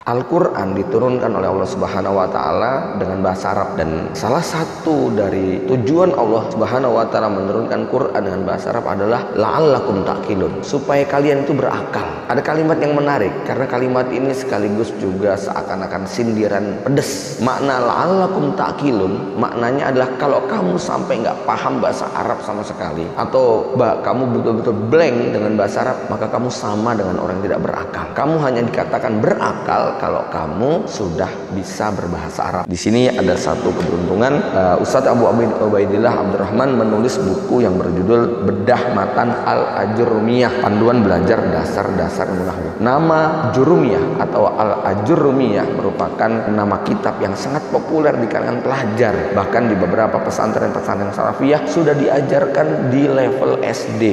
Al-Quran diturunkan oleh Allah Subhanahu wa Ta'ala dengan bahasa Arab, dan salah satu dari tujuan Allah Subhanahu wa Ta'ala menurunkan Quran dengan bahasa Arab adalah la'allakum ta'qilun, supaya kalian itu berakal. Ada kalimat yang menarik karena kalimat ini sekaligus juga seakan-akan sindiran pedes. Makna la'allakum ta'qilun maknanya adalah kalau kamu sampai nggak paham bahasa Arab sama sekali, atau kamu betul-betul blank dengan bahasa Arab, maka kamu sama dengan orang yang tidak berakal. Kamu hanya dikatakan berakal kalau kamu sudah bisa berbahasa Arab. Di sini ada satu keberuntungan. Ustadz Abu Ubaidillah Abdurrahman menulis buku yang berjudul Bedah Matan Al-Ajurrumiyah, Panduan Belajar Dasar-Dasar Ilmu Nahwu. Nama Jurumiyah atau Al-Ajurrumiyah merupakan nama kitab yang sangat populer di kalangan pelajar. Bahkan di beberapa pesantren-pesantren salafiyah sudah diajarkan di level SD.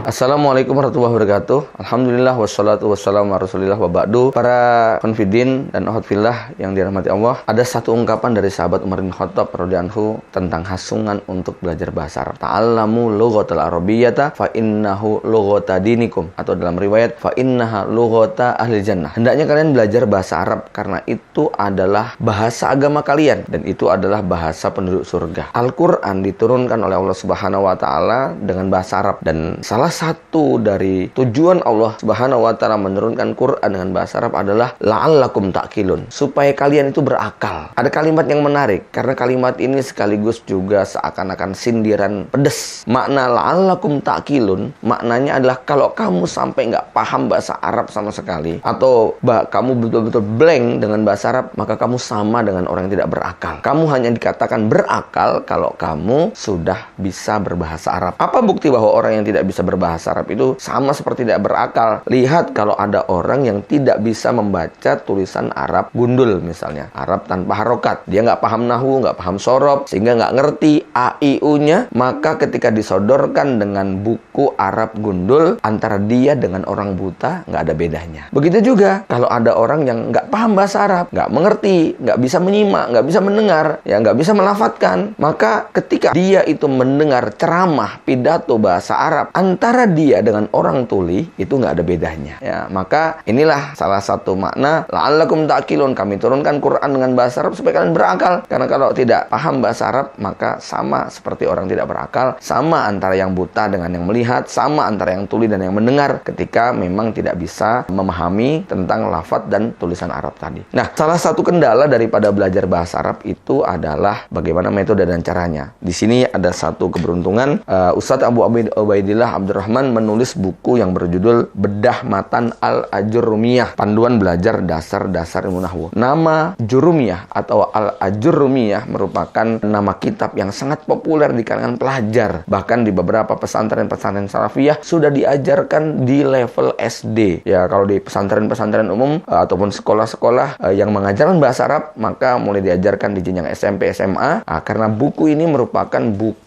Assalamualaikum warahmatullahi wabarakatuh. Alhamdulillah wassalatu wassalamu ala rasulillah wa ba'du. Para konfidin dan akhwat fillah yang dirahmati Allah, ada satu ungkapan dari sahabat Umar bin Khattab radhiyallahu anhu tentang hasungan untuk belajar bahasa Arab. Ta'allamu lughatal arabiyyata fa innahu lughata dinikum, atau dalam riwayat fa innaha lughata ahli jannah. Hendaknya kalian belajar bahasa Arab karena itu adalah bahasa agama kalian dan itu adalah bahasa penduduk surga. Al-Qur'an diturunkan oleh Allah Subhanahu wa Ta'ala dengan bahasa Arab, dan salah satu dari tujuan Allah Subhanahu wa Ta'ala menurunkan Quran dengan bahasa Arab adalah la'allakum ta'qilun, supaya kalian itu berakal. Ada kalimat yang menarik karena kalimat ini sekaligus juga seakan-akan sindiran pedes. Makna la'allakum ta'qilun maknanya adalah kalau kamu sampai nggak paham bahasa Arab sama sekali, atau kamu betul-betul blank dengan bahasa Arab, maka kamu sama dengan orang yang tidak berakal. Kamu hanya dikatakan berakal kalau kamu sudah bisa berbahasa Arab. Apa bukti bahwa orang yang tidak bisa berbahasa Arab itu sama seperti tidak berakal? Lihat kalau ada orang yang tidak bisa membaca tulisan Arab gundul misalnya, Arab tanpa harokat, dia nggak paham nahwu, nggak paham sorob, sehingga nggak ngerti a i u nya, maka ketika disodorkan dengan buku Arab gundul, antara dia dengan orang buta nggak ada bedanya. Begitu juga kalau ada orang yang nggak paham bahasa Arab, nggak mengerti, nggak bisa menyimak, nggak bisa mendengar, ya nggak bisa melafadzkan, maka ketika dia itu mendengar ceramah pidato bahasa Arab, antara dia dengan orang tuli itu nggak ada bedanya. Ya, maka inilah salah satu makna la'allakum ta'qilun. Kami turunkan Quran dengan bahasa Arab supaya kalian berakal. Karena kalau tidak paham bahasa Arab, maka sama seperti orang tidak berakal, sama antara yang buta dengan yang melihat, sama antara yang tuli dan yang mendengar ketika memang tidak bisa memahami tentang lafadz dan tulisan Arab tadi. Nah, salah satu kendala daripada belajar bahasa Arab itu adalah bagaimana metode dan caranya. Di sini ada satu keberuntungan. Ustadz Abu Ubaidillah Abdurrahman menulis buku yang berjudul Bedah Matan Al-Ajurrumiyah, Panduan Belajar Dasar-Dasar Ilmu Nahwu. Nama Jurumiyah atau Al-Ajurrumiyah merupakan nama kitab yang sangat populer di kalangan pelajar. Bahkan di beberapa pesantren-pesantren salafiyah sudah diajarkan di level SD. Ya, kalau di pesantren-pesantren umum ataupun sekolah-sekolah yang mengajarkan bahasa Arab, maka mulai diajarkan di jenjang SMP, SMA. Karena buku ini merupakan buku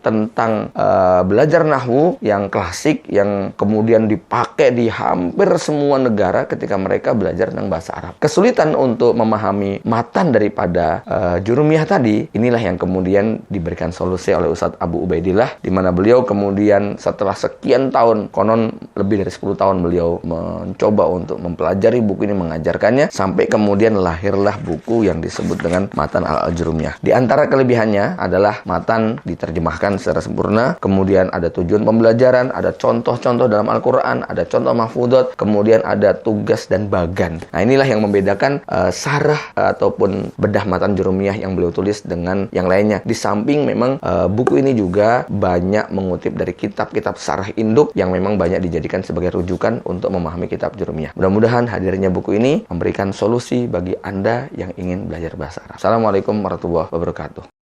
tentang belajar nahwu yang klasik, yang kemudian dipakai di hampir semua negara ketika mereka belajar tentang bahasa Arab. Kesulitan untuk memahami matan daripada Jurumiyah tadi, inilah yang kemudian diberikan solusi oleh Ustadz Abu Ubaidillah, di mana beliau kemudian setelah sekian tahun, konon lebih dari 10 tahun beliau mencoba untuk mempelajari buku ini, mengajarkannya, sampai kemudian lahirlah buku yang disebut dengan Matan Al-Ajurrumiyah. Di antara kelebihannya adalah matan diterjemahkan secara sempurna, kemudian ada tujuan pembelajaran, ada contoh-contoh dalam Al-Quran, ada contoh mahfudot, kemudian ada tugas dan bagan. Nah, inilah yang membedakan sarah ataupun bedah matan Jurumiyah yang beliau tulis dengan yang lainnya. Di samping memang buku ini juga banyak mengutip dari kitab-kitab sarah induk yang memang banyak dijadikan sebagai rujukan untuk memahami kitab Jurumiyah. Mudah-mudahan hadirnya buku ini memberikan solusi bagi Anda yang ingin belajar bahasa Arab. Assalamualaikum warahmatullahi wabarakatuh.